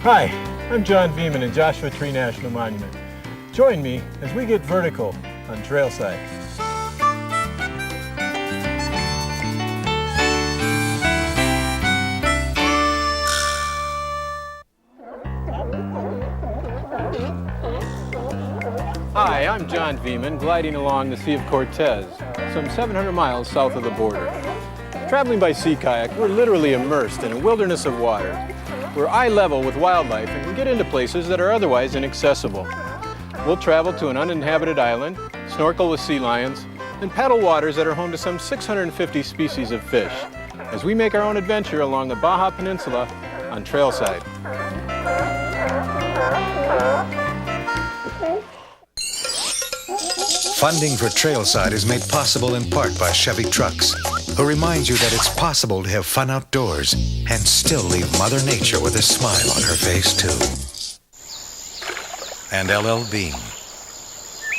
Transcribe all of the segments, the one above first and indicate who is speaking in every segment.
Speaker 1: Hi, I'm John Viehman in Joshua Tree National Monument. Join me as we get vertical on Trailside. Hi, I'm John Viehman, gliding along the Sea of Cortez, some 700 miles south of the border. Traveling by sea kayak, we're literally immersed in a wilderness of water. We're eye level with wildlife and can get into places that are otherwise inaccessible. We'll travel to an uninhabited island, snorkel with sea lions, and paddle waters that are home to some 650 species of fish as we make our own adventure along the Baja Peninsula on Trailside.
Speaker 2: Funding for Trailside is made possible in part by Chevy Trucks, who reminds you that it's possible to have fun outdoors and still leave Mother Nature with a smile on her face, too. And LL Bean,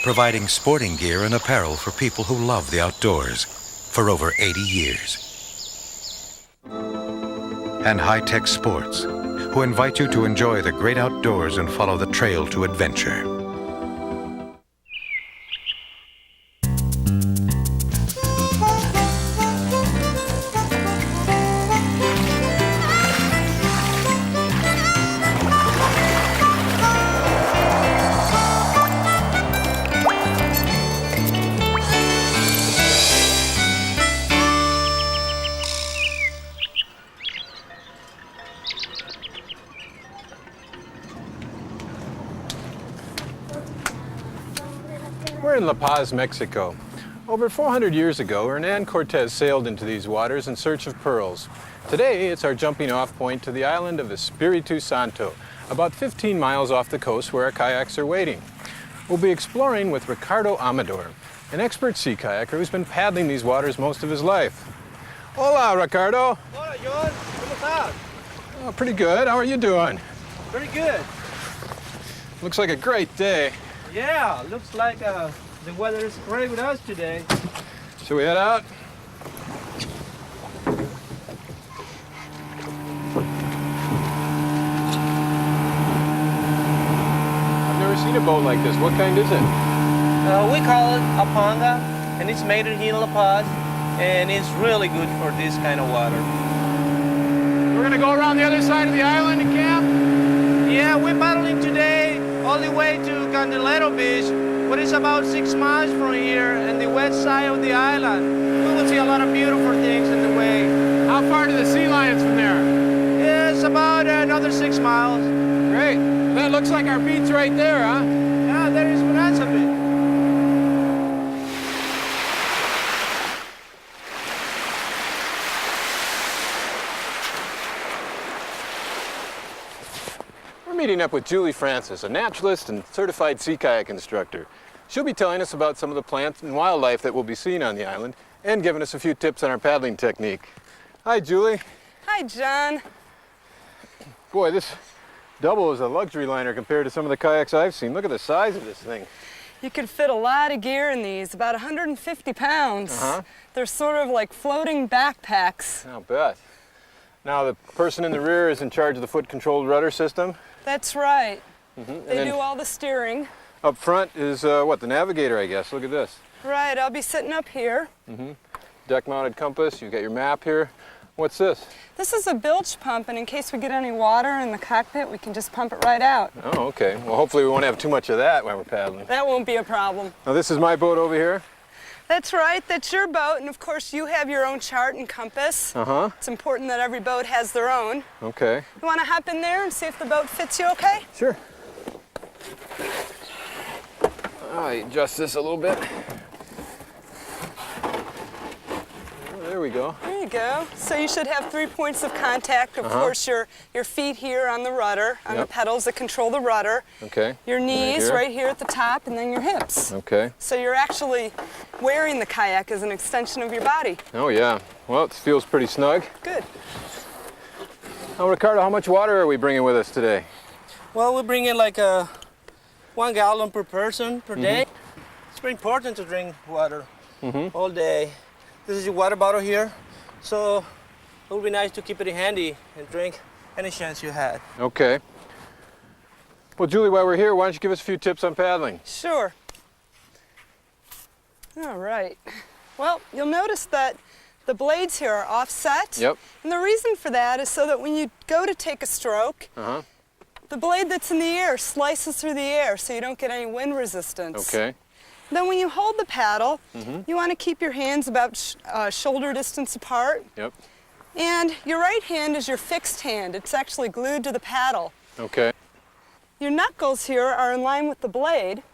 Speaker 2: providing sporting gear and apparel for people who love the outdoors for over 80 years. And High Tech Sports, who invite you to enjoy the great outdoors and follow the trail to adventure.
Speaker 1: We're in La Paz, Mexico. Over 400 years ago, Hernan Cortez sailed into these waters in search of pearls. Today, it's our jumping off point to the island of Espiritu Santo, about 15 miles off the coast where our kayaks are waiting. We'll be exploring with Ricardo Amador, an expert sea kayaker who's been paddling these waters most of his life. Hola, Ricardo.
Speaker 3: Hola, John. ¿Cómo estás?
Speaker 1: Oh, pretty good. How are you doing?
Speaker 3: Pretty good.
Speaker 1: Looks like a great day.
Speaker 3: Yeah, looks like the weather is great with us today.
Speaker 1: Should we head out? I've never seen a boat like this. What kind is it?
Speaker 3: We call it a panga, and it's made here in La Paz, and it's really good for this kind of water.
Speaker 1: We're gonna go around the other side of the island and camp?
Speaker 3: Yeah, we're paddling today all the way to Candelero Beach, but it's about 6 miles from here and the west side of the island. We will see a lot of beautiful things in the way.
Speaker 1: How far to the sea lions from there?
Speaker 3: Yeah, it's about another 6 miles.
Speaker 1: Great. That looks like our beach right there, huh?
Speaker 3: Yeah, there is Bonanza Beach.
Speaker 1: We're meeting up with Julie Francis, a naturalist and certified sea kayak instructor. She'll be telling us about some of the plants and wildlife that we'll be seeing on the island and giving us a few tips on our paddling technique. Hi, Julie.
Speaker 4: Hi, John.
Speaker 1: Boy, this double is a luxury liner compared to some of the kayaks I've seen. Look at the size of this thing.
Speaker 4: You could fit a lot of gear in these, about 150 pounds. They're sort of like floating backpacks.
Speaker 1: I'll bet. Now, the person in the rear is in charge of the foot-controlled rudder system.
Speaker 4: That's right.
Speaker 1: And
Speaker 4: They
Speaker 1: then
Speaker 4: do all the steering.
Speaker 1: up front is, what, the navigator, I guess. Look at this.
Speaker 4: Right, I'll be sitting up here.
Speaker 1: Deck-mounted compass. You've got your map here. What's this?
Speaker 4: This is a bilge pump, and in case we get any water in the cockpit, we can just pump it right out.
Speaker 1: Oh, okay. Well, hopefully we won't have too much of that when we're paddling.
Speaker 4: That won't be a problem.
Speaker 1: Now, this is my boat over here.
Speaker 4: That's right, that's your boat, and of course you have your own chart and compass. It's important that every boat has their own.
Speaker 1: Okay.
Speaker 4: You want to hop in there and see if the boat fits you okay?
Speaker 1: Sure. I'll adjust this a little bit. There we go.
Speaker 4: There you go. So you should have 3 points of contact. Of course, your feet here on the rudder, on the pedals that control the rudder.
Speaker 1: Okay.
Speaker 4: Your knees right here at the top, and then your hips.
Speaker 1: Okay.
Speaker 4: So you're actually wearing the kayak as an extension of your body.
Speaker 1: Oh, yeah. Well, it feels pretty snug.
Speaker 4: Good.
Speaker 1: Now, Ricardo, how much water are we bringing with us today?
Speaker 3: Well, we bring in like 1 gallon per person per day. It's very important to drink water all day. This is your water bottle here, so it would be nice to keep it handy and drink any chance you had.
Speaker 1: Okay. Well, Julie, while we're here, why don't you give us a few tips on paddling?
Speaker 4: Sure. All right. Well, you'll notice that the blades here are offset.
Speaker 1: Yep.
Speaker 4: And the reason for that is so that when you go to take a stroke, the blade that's in the air slices through the air so you don't get any wind resistance.
Speaker 1: Okay.
Speaker 4: Then when you hold the paddle, you want to keep your hands about shoulder distance apart.
Speaker 1: Yep.
Speaker 4: And your right hand is your fixed hand. It's actually glued to the paddle.
Speaker 1: Okay.
Speaker 4: Your knuckles here are in line with the blade.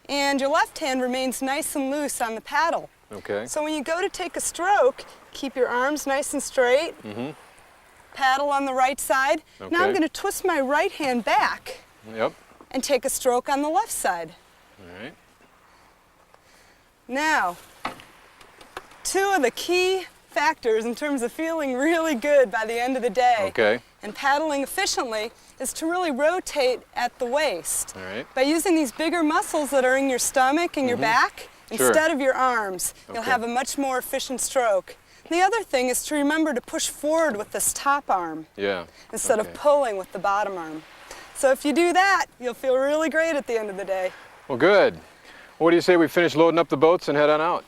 Speaker 4: And your left hand remains nice and loose on the paddle.
Speaker 1: Okay.
Speaker 4: So when you go to take a stroke, keep your arms nice and straight. Paddle on the right side.
Speaker 1: Okay.
Speaker 4: Now I'm going to twist my right hand back
Speaker 1: Yep.
Speaker 4: and take a stroke on the left side.
Speaker 1: All right.
Speaker 4: Now, two of the key factors in terms of feeling really good by the end of the day
Speaker 1: Okay.
Speaker 4: and paddling efficiently is to really rotate at the waist.
Speaker 1: All right.
Speaker 4: By using these bigger muscles that are in your stomach and your back
Speaker 1: Sure.
Speaker 4: instead of your arms, you'll
Speaker 1: Okay.
Speaker 4: have a much more efficient stroke. The other thing is to remember to push forward with this top arm
Speaker 1: Yeah.
Speaker 4: instead of
Speaker 1: Okay.
Speaker 4: pulling with the bottom arm. So if you do that, you'll feel really great at the end of the day.
Speaker 1: Well, good. What do you say we finish loading up the boats and head on out?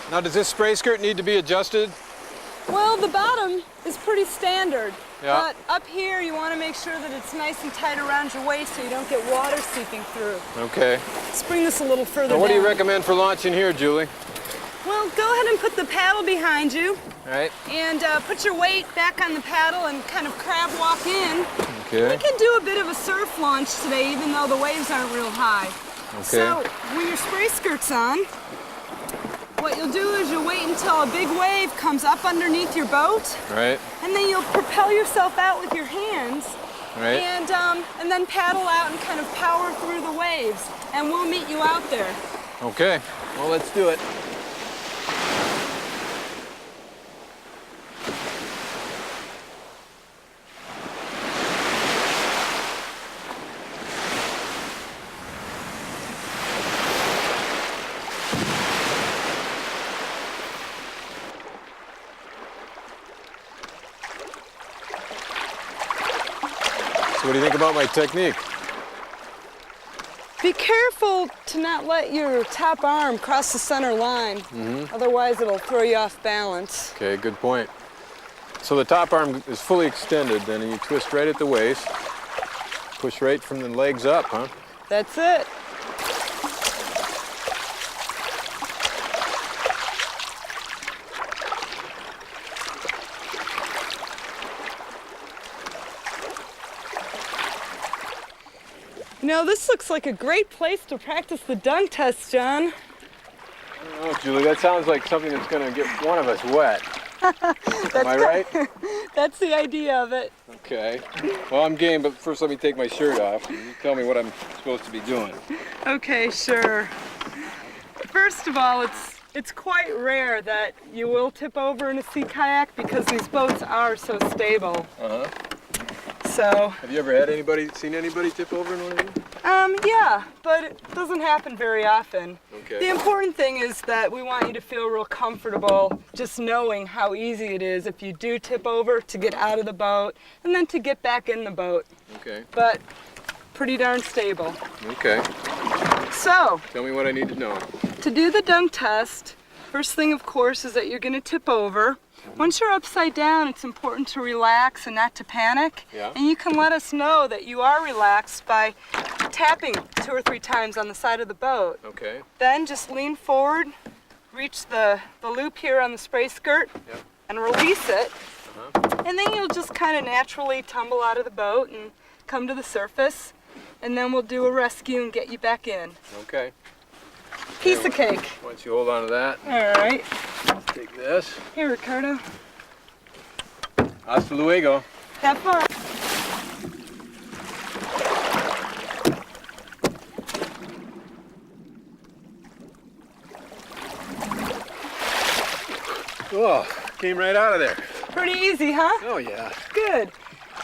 Speaker 1: Now, does this spray skirt need to be adjusted?
Speaker 4: Well, the bottom is pretty standard,
Speaker 1: Yeah.
Speaker 4: but up here you want to make sure that it's nice and tight around your waist so you don't get water seeping through.
Speaker 1: Okay.
Speaker 4: Let's bring this a little further
Speaker 1: Now, what do
Speaker 4: down.
Speaker 1: you recommend for launching here, Julie?
Speaker 4: Well, go ahead and put the paddle behind you
Speaker 1: All right.
Speaker 4: and put your weight back on the paddle and kind of crab walk in.
Speaker 1: Okay.
Speaker 4: We can do a bit of a surf launch today even though the waves aren't real high.
Speaker 1: Okay.
Speaker 4: So when your spray skirt's on, what you'll do is you'll wait until a big wave comes up underneath your boat,
Speaker 1: All right.
Speaker 4: and then you'll propel yourself out with your hands,
Speaker 1: All right.
Speaker 4: and then paddle out and kind of power through the waves, and we'll meet you out there.
Speaker 1: Okay. Well, let's do it. So what do you think about my technique?
Speaker 4: Be careful to not let your top arm cross the center line, otherwise it'll throw you off balance.
Speaker 1: Okay, good point. So the top arm is fully extended, then, and you twist right at the waist. Push right from the legs up, huh?
Speaker 4: That's it. You know, this looks like a great place to practice the dunk test, John.
Speaker 1: Oh, Julie, that sounds like something that's going to get one of us wet. Am I right?
Speaker 4: That's the idea of it.
Speaker 1: Okay. Well, I'm game, but first let me take my shirt off. You tell me what I'm supposed to be doing.
Speaker 4: Okay, sure. First of all, it's quite rare that you will tip over in a sea kayak because these boats are so stable.
Speaker 1: Uh-huh.
Speaker 4: So,
Speaker 1: Have you ever seen anybody tip over in one of these?
Speaker 4: yeah, but it doesn't happen very often.
Speaker 1: Okay.
Speaker 4: The important thing is that we want you to feel real comfortable just knowing how easy it is if you do tip over to get out of the boat and then to get back in the boat.
Speaker 1: Okay.
Speaker 4: But pretty darn stable.
Speaker 1: Okay.
Speaker 4: So,
Speaker 1: Tell me what I need to know.
Speaker 4: to do the dunk test, first thing of course is that you're going to tip over. Once you're upside down, it's important to relax and not to panic.
Speaker 1: Yeah.
Speaker 4: And you can let us know that you are relaxed by tapping 2 or 3 times on the side of the boat.
Speaker 1: Okay.
Speaker 4: Then just lean forward, reach the loop here on the spray skirt,
Speaker 1: Yep.
Speaker 4: and release it. And then you'll just kind of naturally tumble out of the boat and come to the surface. And then we'll do a rescue and get you back in.
Speaker 1: Okay.
Speaker 4: Piece of cake.
Speaker 1: Why don't you hold on to that?
Speaker 4: All right.
Speaker 1: Take this.
Speaker 4: Here, Ricardo.
Speaker 1: Hasta luego.
Speaker 4: Have fun.
Speaker 1: Oh, came right out of there.
Speaker 4: Pretty easy, huh?
Speaker 1: Oh, yeah.
Speaker 4: Good.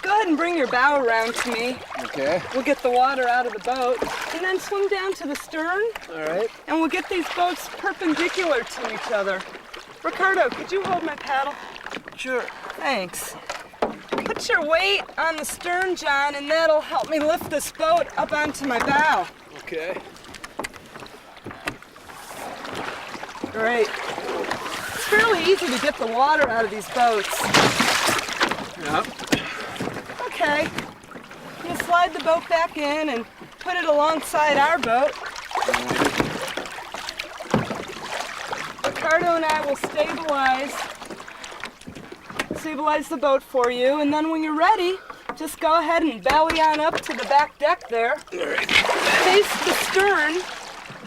Speaker 4: go ahead and bring your bow around to me.
Speaker 1: Okay.
Speaker 4: We'll get the water out of the boat, and then swim down to the stern.
Speaker 1: All right.
Speaker 4: And we'll get these boats perpendicular to each other. Ricardo, could you hold my paddle?
Speaker 3: Sure.
Speaker 4: Thanks. Put your weight on the stern, John, and that'll help me lift this boat up onto my bow.
Speaker 1: Okay.
Speaker 4: Great. It's fairly easy to get the water out of these boats.
Speaker 1: Yep.
Speaker 4: Okay. I'm gonna slide the boat back in and put it alongside our boat. Ricardo and I will stabilize the boat for you, and then when you're ready, just go ahead and belly on up to the back deck there. Face the stern,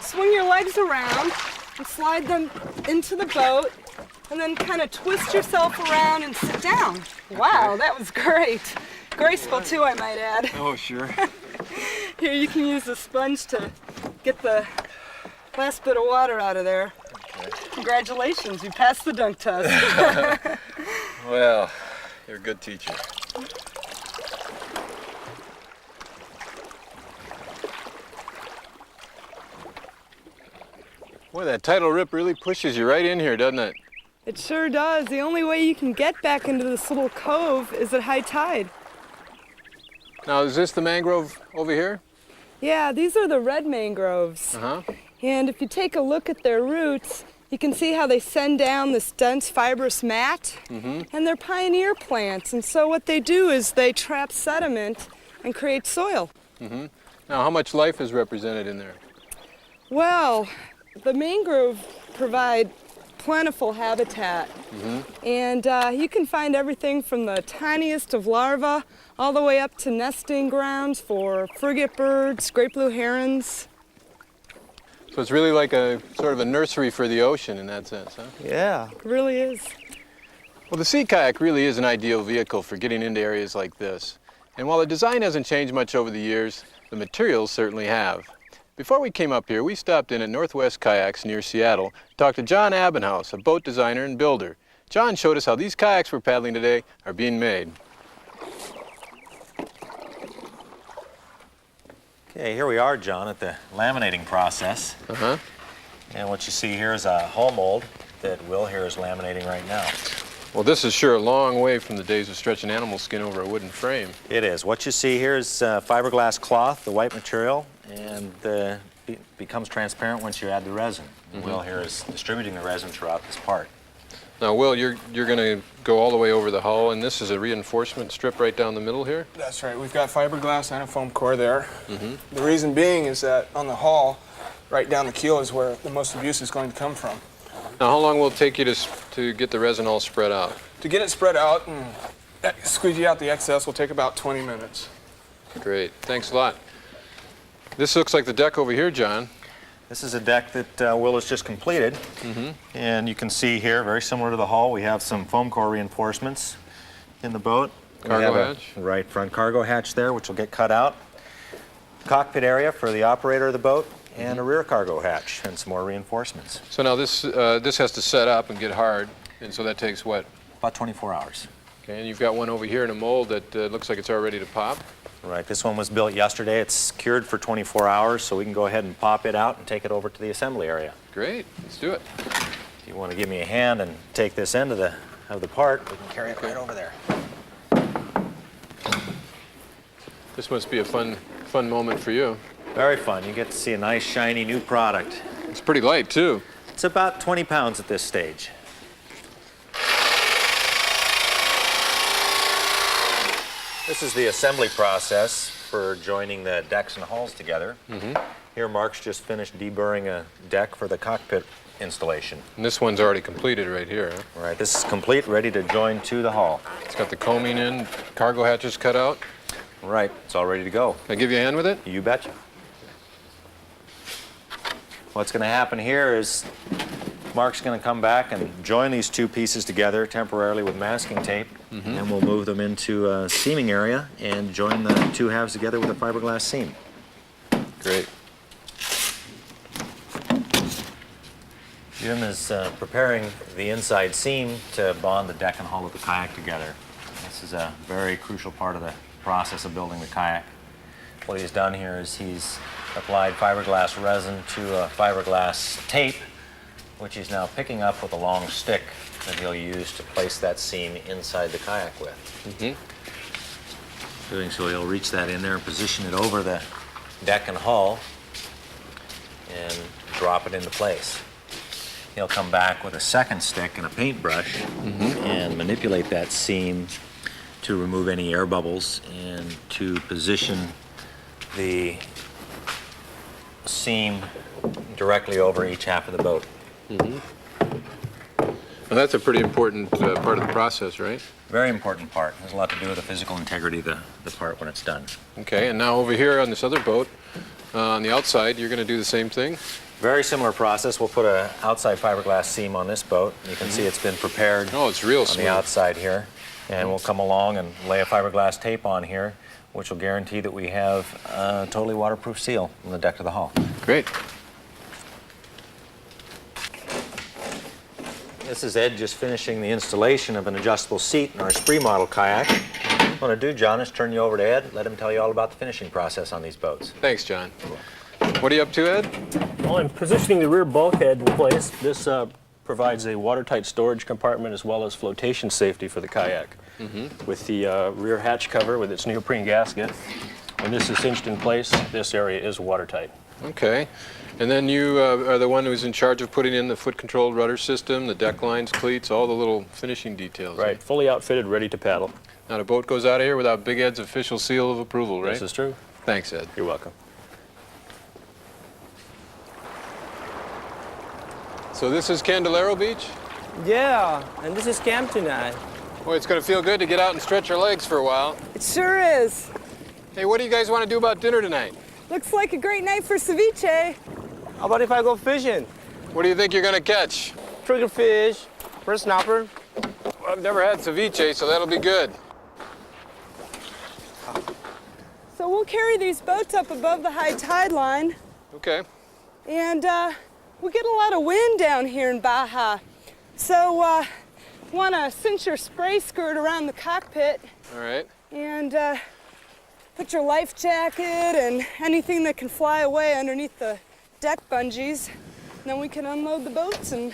Speaker 4: swing your legs around, and slide them into the boat, and then kind of twist yourself around and sit down. Wow, that was great. Graceful too, I might add.
Speaker 1: Oh, sure.
Speaker 4: Here, you can use the sponge to get the last bit of water out of there.
Speaker 1: Okay.
Speaker 4: Congratulations, you passed the dunk test.
Speaker 1: Well, you're a good teacher. Boy, that tidal rip really pushes you right in here, doesn't it?
Speaker 4: It sure does. The only way you can get back into this little cove is at high tide.
Speaker 1: Now, is this the mangrove over here?
Speaker 4: Yeah, these are the red mangroves.
Speaker 1: Uh-huh.
Speaker 4: And if you take a look at their roots, you can see how they send down this dense fibrous mat. And they're pioneer plants. And so what they do is they trap sediment and create soil.
Speaker 1: Now, how much life is represented in there?
Speaker 4: Well, the mangrove provide plentiful habitat. And you can find everything from the tiniest of larvae all the way up to nesting grounds for frigate birds, great blue herons.
Speaker 1: So it's really like a sort of a nursery for the ocean in that sense, huh?
Speaker 3: Yeah.
Speaker 4: It really is.
Speaker 1: Well, the sea kayak really is an ideal vehicle for getting into areas like this. And while the design hasn't changed much over the years, the materials certainly have. Before we came up here, we stopped in at Northwest Kayaks near Seattle to talk to John Abenhouse, a boat designer and builder. John showed us how these kayaks we're paddling today are being made.
Speaker 5: Okay, here we are, John, at the laminating process. And what you see here is a hull mold that Will here is laminating right now.
Speaker 1: Well, this is sure a long way from the days of stretching animal skin over a wooden frame.
Speaker 5: It is. What you see here is fiberglass cloth, the white material, and it becomes transparent once you add the resin. Will here is distributing the resin throughout this part.
Speaker 1: Now, Will, you're going to go all the way over the hull, and this is a reinforcement strip right down the middle here?
Speaker 6: That's right. We've got fiberglass and a foam core there. The reason being is that on the hull, right down the keel is where the most abuse is going to come from.
Speaker 1: Now, how long will it take you to get the resin all spread out?
Speaker 6: To get it spread out and squeegee out the excess will take about 20 minutes.
Speaker 1: Great. Thanks a lot. This looks like the deck over here, John.
Speaker 5: This is a deck that Will has just completed. And you can see here, very similar to the hull, we have some foam core reinforcements in the boat.
Speaker 1: Cargo hatch?
Speaker 5: Right, front cargo hatch there, which will get cut out. Cockpit area for the operator of the boat, and a rear cargo hatch, and some more reinforcements.
Speaker 1: So now this has to set up and get hard, and so that takes what?
Speaker 5: About 24 hours.
Speaker 1: Okay, and you've got one over here in a mold that looks like it's all ready to pop.
Speaker 5: Right, this one was built yesterday. It's cured for 24 hours, so we can go ahead and pop it out and take it over to the assembly area.
Speaker 1: Great, let's do it.
Speaker 5: If you want to give me a hand and take this end of the part, we can carry it right over there.
Speaker 1: This must be a fun moment for you.
Speaker 5: Very fun. You get to see a nice, shiny new product.
Speaker 1: It's pretty light, too.
Speaker 5: It's about 20 pounds at this stage. This is the assembly process for joining the decks and hulls together. Here, Mark's just finished deburring a deck for the cockpit installation.
Speaker 1: And this one's already completed right here, huh?
Speaker 5: All right, this is complete, ready to join to the hull.
Speaker 1: It's got the coaming in, cargo hatches cut out.
Speaker 5: Right, it's all ready to go.
Speaker 1: Can I give you a hand with it?
Speaker 5: You betcha. What's going to happen here is Mark's going to come back and join these two pieces together temporarily with masking tape, and we'll move them into a seaming area and join the two halves together with a fiberglass seam.
Speaker 1: Great.
Speaker 5: Jim is preparing the inside seam to bond the deck and hull of the kayak together. This This is a very crucial part of the process of building the kayak. What he's done here is he's applied fiberglass resin to a fiberglass tape, which he's now picking up with a long stick that he'll use to place that seam inside the kayak with. Doing so, he'll reach that in there and position it over the deck and hull and drop it into place. He'll come back with a second stick and a paintbrush and manipulate that seam to remove any air bubbles and to position the seam directly over each half of the boat.
Speaker 1: Well, that's a pretty important part of the process, right?
Speaker 5: Very important part. Has a lot to do with the physical integrity of the part when it's done.
Speaker 1: Okay, and now over here on this other boat, on the outside, you're going to do the same thing?
Speaker 5: Very similar process. We'll put an outside fiberglass seam on this boat. You can see it's been prepared
Speaker 1: it's real
Speaker 5: on
Speaker 1: smooth.
Speaker 5: the outside here. And we'll come along and lay a fiberglass tape on here, which will guarantee that we have a totally waterproof seal on the deck of the hull.
Speaker 1: Great.
Speaker 5: This is Ed just finishing the installation of an adjustable seat in our Esprit model kayak. What I want to do, John, is turn you over to Ed, let him tell you all about the finishing process on these boats.
Speaker 1: Thanks, John. What are you up to, Ed?
Speaker 7: Well, I'm positioning the rear bulkhead in place. This provides a watertight storage compartment as well as flotation safety for the kayak. With the rear hatch cover with its neoprene gasket, when this is cinched in place, this area is watertight.
Speaker 1: Okay. And then you are the one who's in charge of putting in the foot-controlled rudder system, the deck lines, cleats, all the little finishing details.
Speaker 7: Right, fully outfitted, ready to paddle.
Speaker 1: Now, the boat goes out of here without Big Ed's official seal of approval, right?
Speaker 7: This is true.
Speaker 1: Thanks, Ed.
Speaker 7: You're welcome.
Speaker 1: So this is Candelario Beach?
Speaker 3: Yeah, and this is camp tonight.
Speaker 1: Boy, it's going to feel good to get out and stretch our legs for a while.
Speaker 4: It sure is.
Speaker 1: Hey, what do you guys want to do about dinner tonight?
Speaker 4: Looks like a great night for ceviche.
Speaker 3: How about if I go fishing?
Speaker 1: What do you think you're going to catch?
Speaker 3: Triggerfish, for a snapper.
Speaker 1: Well, I've never had ceviche, so that'll be good.
Speaker 4: So we'll carry these boats up above the high tide line,
Speaker 1: Okay.
Speaker 4: and we get a lot of wind down here in Baja. So want to cinch your spray skirt around the cockpit
Speaker 1: All right.
Speaker 4: and put your life jacket and anything that can fly away underneath the deck bungees. And then we can unload the boats and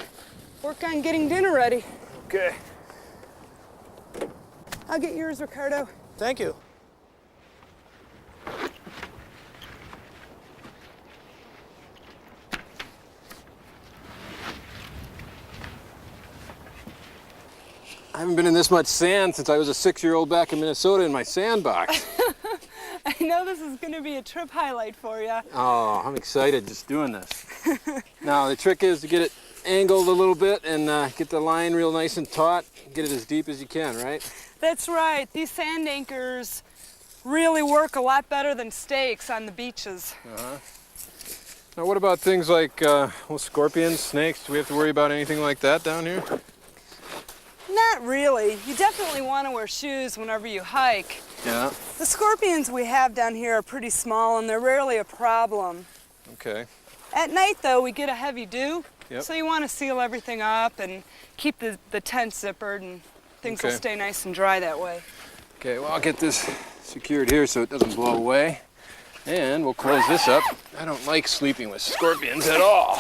Speaker 4: work on getting dinner ready.
Speaker 3: Okay.
Speaker 4: I'll get yours, Ricardo.
Speaker 3: Thank you.
Speaker 1: I haven't been in this much sand since I was a 6-year-old back in Minnesota in my sandbox.
Speaker 4: I know this is going to be a trip highlight for you.
Speaker 1: Oh, I'm excited just doing this. Now, the trick is to get it angled a little bit and get the line real nice and taut. Get it as deep as you can, right?
Speaker 4: That's right. These sand anchors really work a lot better than stakes on the beaches.
Speaker 1: Now, what about things like scorpions, snakes? Do we have to worry about anything like that down here?
Speaker 4: Not really. You definitely want to wear shoes whenever you hike.
Speaker 1: Yeah.
Speaker 4: The scorpions we have down here are pretty small and they're rarely a problem.
Speaker 1: Okay.
Speaker 4: At night, though, we get a heavy dew.
Speaker 1: Yep.
Speaker 4: So you want to seal everything up and keep the tent zippered, and things will
Speaker 1: Okay.
Speaker 4: stay nice and dry that way.
Speaker 1: Okay, well, I'll get this secured here so it doesn't blow away. And we'll close this up. I don't like sleeping with scorpions at all.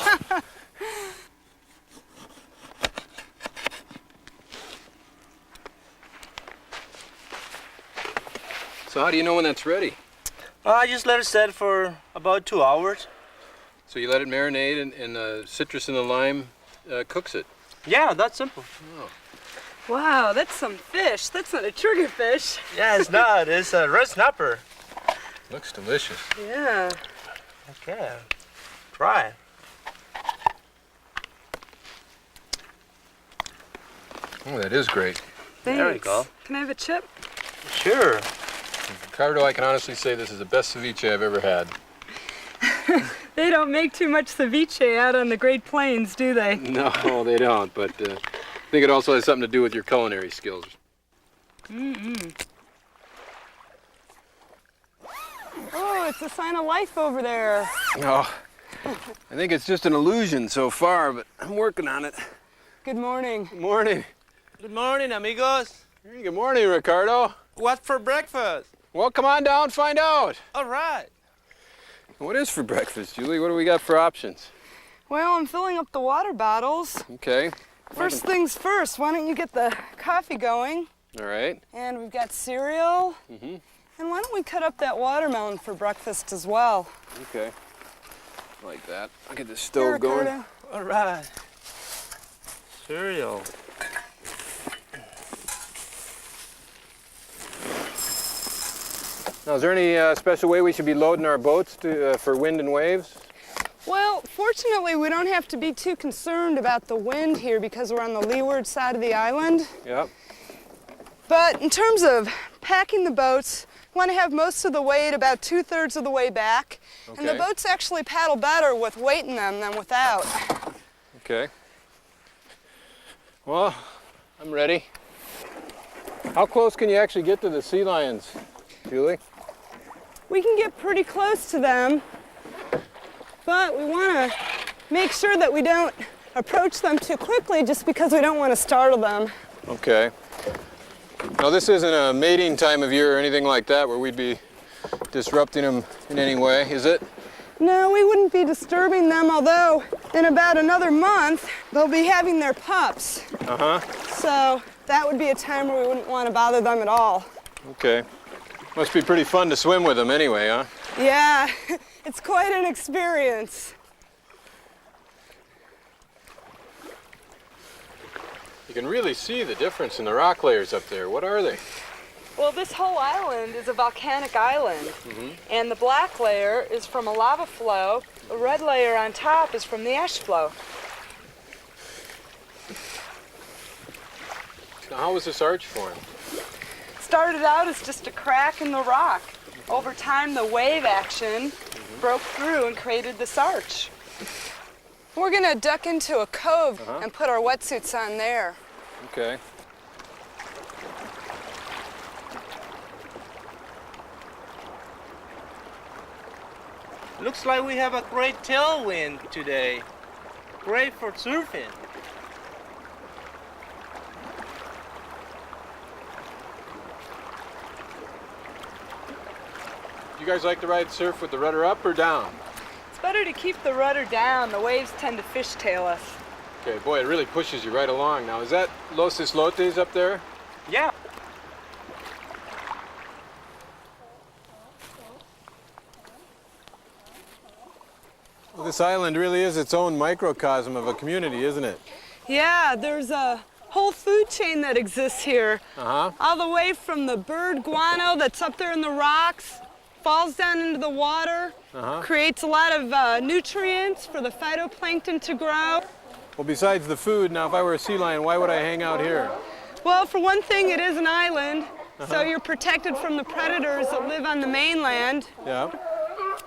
Speaker 1: So how do you know when that's ready?
Speaker 3: I just let it set for about 2 hours.
Speaker 1: So you let it marinate and the citrus and the lime cooks it.
Speaker 3: Yeah, that's simple.
Speaker 4: Wow, that's some fish. That's not a triggerfish.
Speaker 3: Yeah, it's not. It's a red snapper.
Speaker 1: Looks delicious.
Speaker 4: Yeah.
Speaker 3: Okay. Try.
Speaker 1: Oh, that is great.
Speaker 4: Thanks.
Speaker 3: There we go.
Speaker 4: Can I have a chip?
Speaker 3: Sure.
Speaker 1: Ricardo, I can honestly say this is the best ceviche I've ever had.
Speaker 4: They don't make too much ceviche out on the Great Plains, do they?
Speaker 1: No, they don't, but I think it also has something to do with your culinary skills.
Speaker 4: Oh, it's a sign of life over there.
Speaker 1: Oh, I think it's just an illusion so far, but I'm working on it.
Speaker 4: Good morning.
Speaker 1: Morning.
Speaker 3: Good morning, amigos.
Speaker 1: Hey, good morning, Ricardo.
Speaker 3: What for breakfast?
Speaker 1: Well, come on down, find out.
Speaker 3: All right.
Speaker 1: What is for breakfast, Julie? What do we got for options?
Speaker 4: Well, I'm filling up the water bottles.
Speaker 1: Okay.
Speaker 4: First things first, why don't you get the coffee going?
Speaker 1: All right.
Speaker 4: And we've got cereal. And why don't we cut up that watermelon for breakfast as well?
Speaker 1: Okay. Like that. I'll get this
Speaker 4: Here,
Speaker 1: stove going.
Speaker 4: Ricardo.
Speaker 3: All right. Cereal.
Speaker 1: Now, is there any special way we should be loading our boats for wind and waves?
Speaker 4: Well, fortunately, we don't have to be too concerned about the wind here because we're on the leeward side of the island.
Speaker 1: Yep.
Speaker 4: But in terms of packing the boats, we want to have most of the weight about 2/3 of the way back. And the
Speaker 1: Okay.
Speaker 4: boats actually paddle better with weight in them than without.
Speaker 1: Okay. Well, I'm ready. How close can you actually get to the sea lions, Julie?
Speaker 4: We can get pretty close to them, but we want to make sure that we don't approach them too quickly just because we don't want to startle them.
Speaker 1: Okay. Now, this isn't a mating time of year or anything like that where we'd be disrupting them in any way, is it?
Speaker 4: No, we wouldn't be disturbing them, although in about another month, they'll be having their pups.
Speaker 1: Uh-huh.
Speaker 4: So that would be a time where we wouldn't want to bother them at all.
Speaker 1: Okay. Must be pretty fun to swim with them anyway, huh?
Speaker 4: Yeah, it's quite an experience.
Speaker 1: You can really see the difference in the rock layers up there. What are they?
Speaker 4: Well, this whole island is a volcanic island, and the black layer is from a lava flow. The red layer on top is from the ash flow.
Speaker 1: Now, how was this arch formed?
Speaker 4: Started out as just a crack in the rock. Over time, the wave action broke through and created this arch. We're gonna duck into a cove and put our wetsuits on there.
Speaker 1: Okay.
Speaker 3: Looks like we have a great tailwind today. Great for surfing.
Speaker 1: You guys like to ride surf with the rudder up or down?
Speaker 4: It's better to keep the rudder down. The waves tend to fishtail us.
Speaker 1: Okay, boy, it really pushes you right along. Now, is that Los Islotes up there?
Speaker 3: Yeah.
Speaker 1: Well, this island really is its own microcosm of a community, isn't it?
Speaker 4: Yeah, there's a whole food chain that exists here.
Speaker 1: Uh-huh.
Speaker 4: All the way from the bird guano that's up there in the rocks, falls down into the water, creates a lot of nutrients for the phytoplankton to grow.
Speaker 1: Well, besides the food, now if I were a sea lion, why would I hang out here?
Speaker 4: Well, for one thing, it is an island, so you're protected from the predators that live on the mainland.
Speaker 1: Yeah.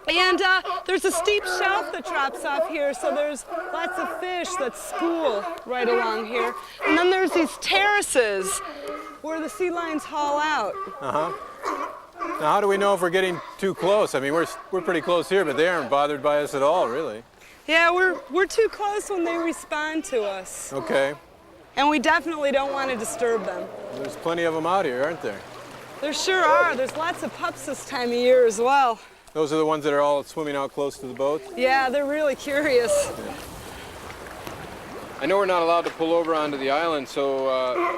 Speaker 4: And there's a steep shelf that drops off here, so there's lots of fish that school right along here. And then there's these terraces where the sea lions haul out.
Speaker 1: Uh-huh. Now, how do we know if we're getting too close? I mean, we're pretty close here, but they aren't bothered by us at all, really.
Speaker 4: Yeah, we're too close when they respond to us.
Speaker 1: Okay.
Speaker 4: And we definitely don't want to disturb them.
Speaker 1: There's plenty of them out here, aren't there?
Speaker 4: There sure are. There's lots of pups this time of year as well.
Speaker 1: Those are the ones that are all swimming out close to the boat?
Speaker 4: Yeah, they're really curious.
Speaker 1: I know we're not allowed to pull over onto the island, so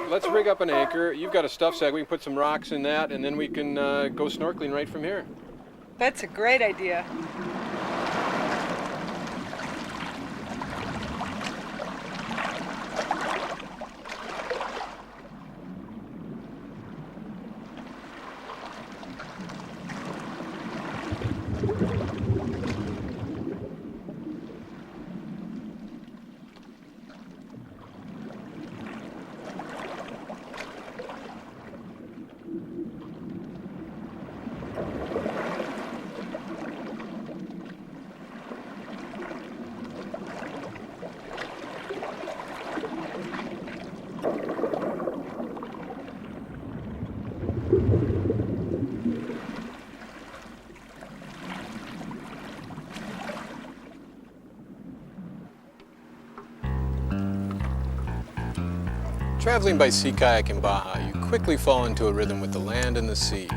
Speaker 1: let's rig up an anchor. You've got a stuff sack. We can put some rocks in that, and then we can go snorkeling right from here.
Speaker 4: That's a great idea.
Speaker 1: Traveling by Sea Kayaking Baja, you quickly fall into a rhythm with the land and the sea.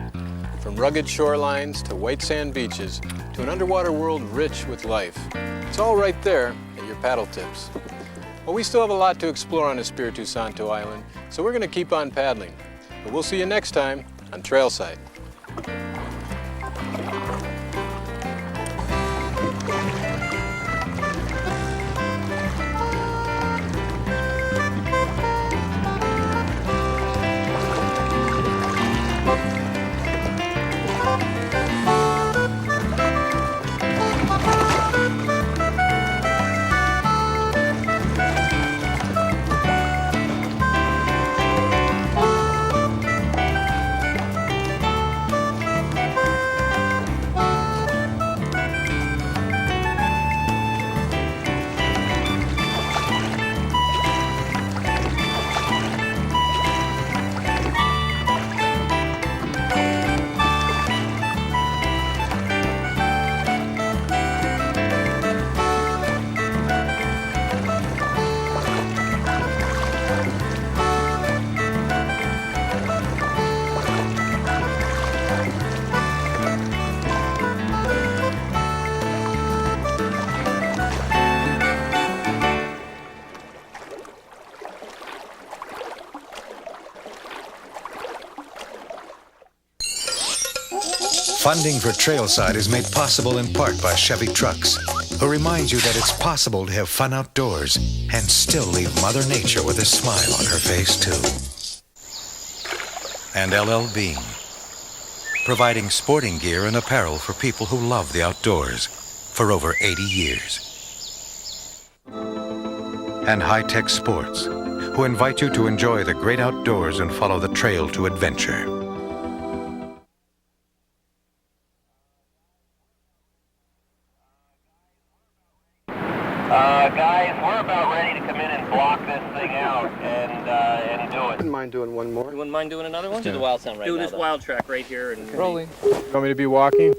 Speaker 1: From rugged shorelines to white sand beaches to an underwater world rich with life. It's all right there at your paddle tips. Well, we still have a lot to explore on Espiritu Santo Island, so we're going to keep on paddling. But we'll see you next time on Trailside.
Speaker 2: Funding for Trailside is made possible in part by Chevy Trucks, who reminds you that it's possible to have fun outdoors and still leave Mother Nature with a smile on her face, too. And LL Bean, providing sporting gear and apparel for people who love the outdoors for over 80 years. And High-Tech Sports, who invite you to enjoy the great outdoors and follow the trail to adventure.
Speaker 8: Guys, we're about ready to come in and block this thing out and do it.
Speaker 9: Wouldn't mind doing one more.
Speaker 7: You wouldn't mind doing another one?
Speaker 8: Do the wild sound right now.
Speaker 7: Do this wild track right here. And
Speaker 9: Rolling.
Speaker 1: You want me to be walking?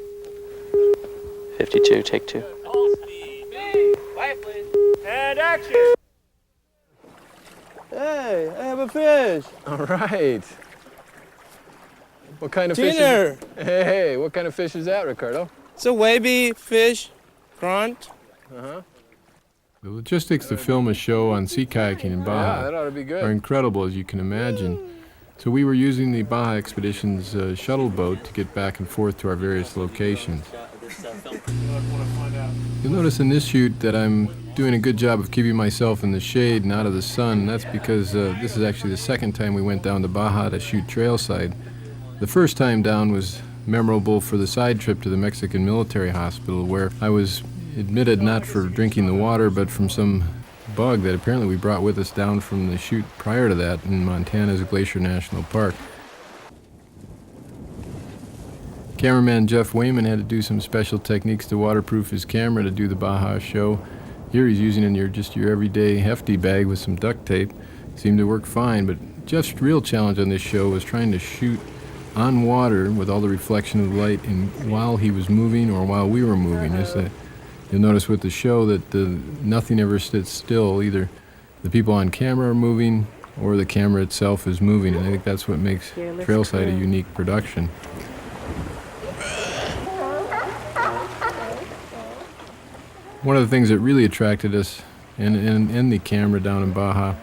Speaker 8: 52, take 2.
Speaker 3: All speed. Quiet, please. And action.
Speaker 9: Hey, I have a fish.
Speaker 1: All right. What kind of
Speaker 9: Dinner.
Speaker 1: fish? Hey, what kind of fish is that, Ricardo?
Speaker 9: It's a wavy fish, grunt.
Speaker 1: The logistics to film a show on sea kayaking in Baja that ought to be good. are incredible, as you can imagine. So we were using the Baja Expedition's shuttle boat to get back and forth to our various locations. You'll notice in this shoot that I'm doing a good job of keeping myself in the shade and out of the sun. That's because this is actually the second time we went down to Baja to shoot Trailside. The first time down was memorable for the side trip to the Mexican military hospital, where I was admitted not for drinking the water, but from some bug that apparently we brought with us down from the chute prior to that in Montana's Glacier National Park. Cameraman Jeff Viehman had to do some special techniques to waterproof his camera to do the Baja show. Here he's using your everyday hefty bag with some duct tape. Seemed to work fine, but Jeff's real challenge on this show was trying to shoot on water with all the reflection of light while he was moving or while we were moving. You'll notice with the show that nothing ever sits still. Either the people on camera are moving or the camera itself is moving. And I think that's what makes Trailside a unique production. One of the things that really attracted us and the camera down in Baja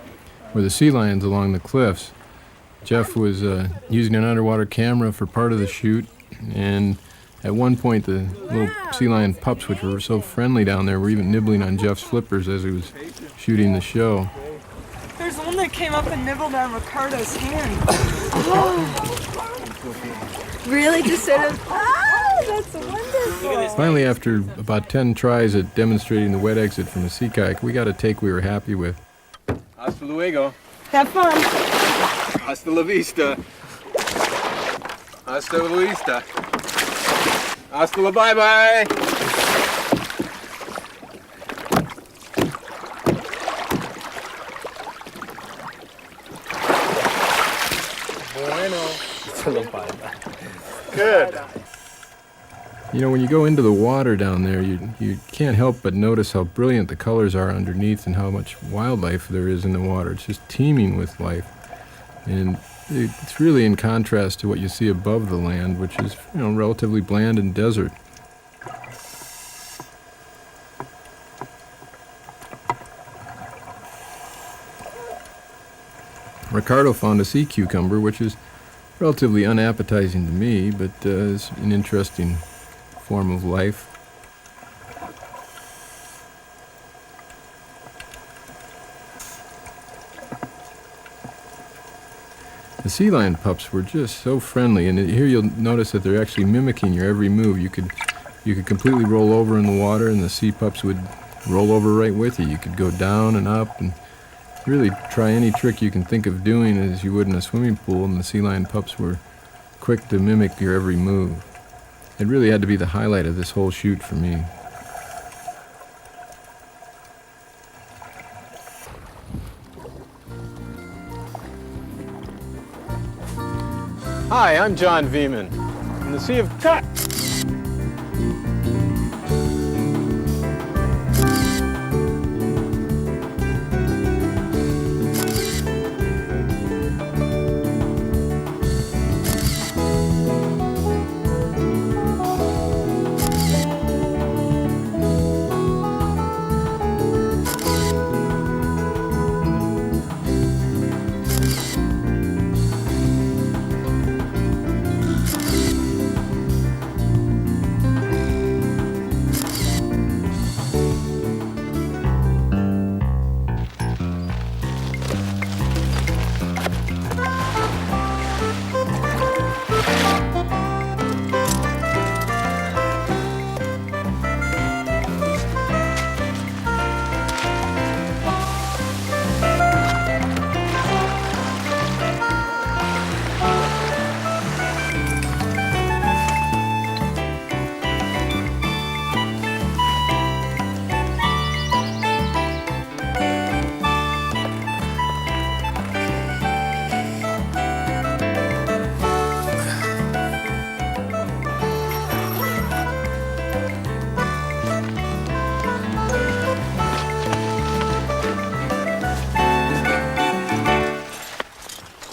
Speaker 1: were the sea lions along the cliffs. Jeff was using an underwater camera for part of the shoot, and at one point the little sea lion pups, which were so friendly down there, were even nibbling on Jeff's flippers as he was shooting the show.
Speaker 4: There's one that came up and nibbled on Ricardo's hand.
Speaker 10: Really? Just sort of, that's wonderful.
Speaker 1: Finally, after about 10 tries at demonstrating the wet exit from the sea kayak, we got a take we were happy with. Hasta luego.
Speaker 4: Have fun.
Speaker 1: Hasta la vista. Hasta la vista. Hasta la bye-bye. Bueno. Good. You know, when you go into the water down there, you can't help but notice how brilliant the colors are underneath and how much wildlife there is in the water. It's just teeming with life. And It's really in contrast to what you see above the land, which is, relatively bland and desert. Ricardo found a sea cucumber, which is relatively unappetizing to me, but is an interesting form of life. The sea lion pups were just so friendly, and here you'll notice that they're actually mimicking your every move. You could completely roll over in the water, and the sea pups would roll over right with you. You could go down and up, and really try any trick you can think of doing as you would in a swimming pool, and the sea lion pups were quick to mimic your every move. It really had to be the highlight of this whole shoot for me. Hi, I'm John Viehman. In the Sea of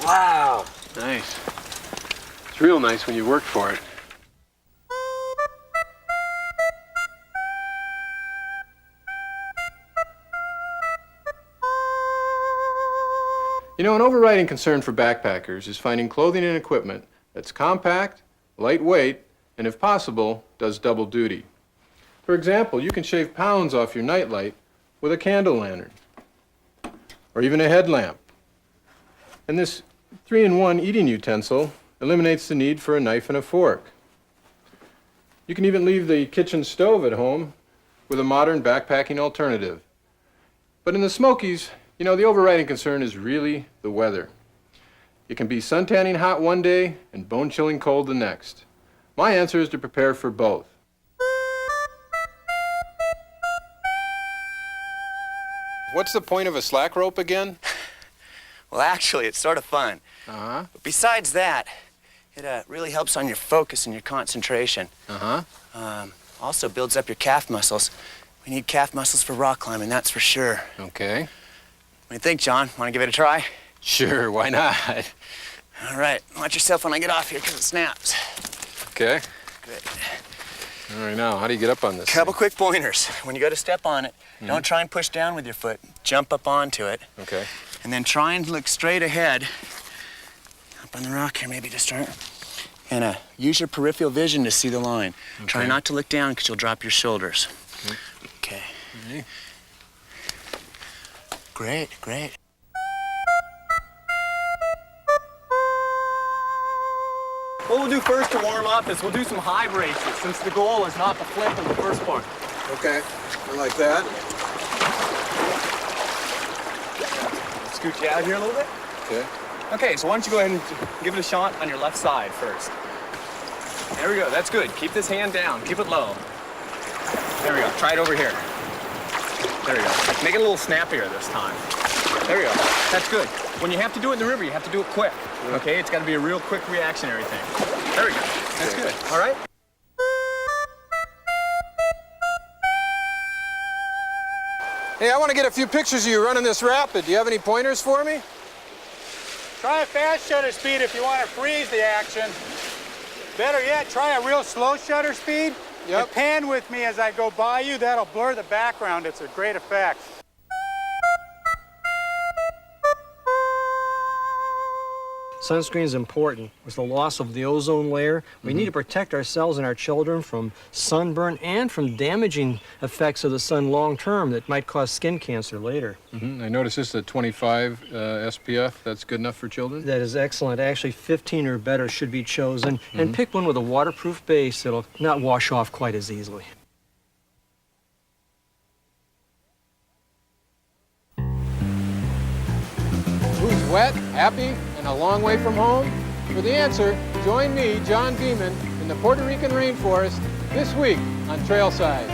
Speaker 1: Wow! Nice. It's real nice when you work for it. An overriding concern for backpackers is finding clothing and equipment that's compact, lightweight, and if possible, does double duty. For example, you can shave pounds off your nightlight with a candle lantern, or even a headlamp. And this 3-in-1 eating utensil eliminates the need for a knife and a fork. You can even leave the kitchen stove at home with a modern backpacking alternative. But in the Smokies, the overriding concern is really the weather. It can be suntanning hot one day and bone-chilling cold the next. My answer is to prepare for both. What's the point of a slack rope again?
Speaker 11: Well, actually, it's sort of fun.
Speaker 1: Uh-huh.
Speaker 11: But besides that, it really helps on your focus and your concentration.
Speaker 1: Uh-huh.
Speaker 11: Also builds up your calf muscles. We need calf muscles for rock climbing, that's for sure.
Speaker 1: Okay.
Speaker 11: What do you think, John? Want to give it a try?
Speaker 1: Sure, why not?
Speaker 11: All right, watch yourself when I get off here because it snaps.
Speaker 1: Okay.
Speaker 11: Good.
Speaker 1: All right, now, how do you get up on this
Speaker 11: Couple
Speaker 1: thing?
Speaker 11: quick pointers. When you go to step on it, don't try and push down with your foot. Jump up onto it.
Speaker 1: Okay.
Speaker 11: And then try and look straight ahead. Up on the rock here, maybe to start. And use your peripheral vision to see the line.
Speaker 1: Okay.
Speaker 11: Try not to look down because you'll drop your shoulders. Okay.
Speaker 1: Okay.
Speaker 11: Great, great.
Speaker 12: What we'll do first to warm up is we'll do some high braces, since the goal is not the flip in the first part.
Speaker 1: Okay, I like that.
Speaker 12: Scoot you out here a little bit.
Speaker 1: Okay.
Speaker 12: Okay, so why don't you go ahead and give it a shot on your left side first. There we go, that's good. Keep this hand down, keep it low. There we go, try it over here. There we go. Make it a little snappier this time. There we go, that's good. When you have to do it in the river, you have to do it quick. Okay, it's got to be a real quick reactionary thing. There we go, that's good. All right?
Speaker 1: Hey, I want to get a few pictures of you running this rapid. Do you have any pointers for me?
Speaker 13: Try a fast shutter speed if you want to freeze the action. Better yet, try a real slow shutter speed.
Speaker 1: Yep.
Speaker 13: And pan with me as I go by you. That'll blur the background. It's a great effect.
Speaker 14: Sunscreen is important. With the loss of the ozone layer, we need to protect ourselves and our children from sunburn and from damaging effects of the sun long term that might cause skin cancer later.
Speaker 1: I noticed this is a 25 SPF. That's good enough for children?
Speaker 14: That is excellent. Actually, 15 or better should be chosen. And pick one with a waterproof base that'll not wash off quite as easily.
Speaker 1: Who's wet, happy, and a long way from home? For the answer, join me, John Viehman, in the Puerto Rican rainforest this week on Trailside.